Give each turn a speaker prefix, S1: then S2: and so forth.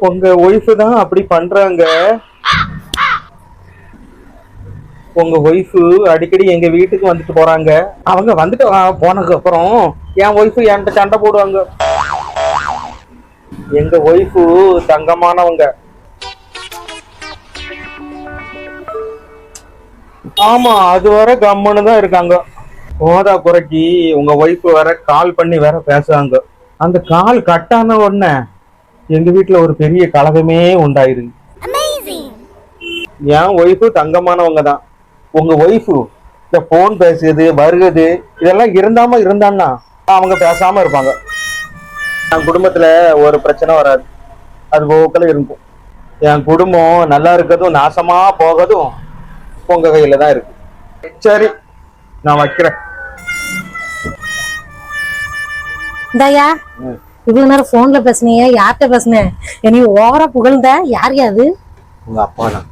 S1: உங்க ஒய்ஃப் தான் அப்படி பண்றாங்க. உங்க ஒய்ஃபு அடிக்கடி எங்க வீட்டுக்கு வந்துட்டு போறாங்க. அவங்க வந்துட்டு போனதுக்கு அப்புறம் என் ஒய்ஃபு என்கிட்ட சண்டை போடுவாங்க. எங்க ஒய்ஃபு தங்கமானவங்க. ஆமா, அது வர கம்முன்னு தான் இருக்காங்க. போதா குறைக்கு உங்க ஒய்ஃப் வேற கால் பண்ணி வேற பேசுறாங்க. அந்த கால் கட்டான உடனே எங்க வீட்டுல ஒரு பெரிய கலகமே உண்டாயிருது. என் ஒய்ஃபு தங்கமானவங்க தான். உங்க ஒய்ஃபு இந்த போன் பேசுறது வருகிறது இதெல்லாம் இருந்தான்னா அவங்க பேசாம இருப்பாங்க. என் குடும்பத்துல ஒரு பிரச்சனை வராது, அது போக்கில் இருக்கும். என் குடும்பம் நல்லா இருக்கிறதும் நாசமா போகிறதும் உங்க கையில தான் இருக்கு. சரி, நான் வைக்கிறேன்.
S2: இந்தாயா, இவ்வளவு நேரம் போன்ல பேசுனீங்க, யார்கிட்ட பேசுனேன்? நீ ஓவரா புகழ்ந்த, யார் யாது?
S1: உங்க அப்பா தான்.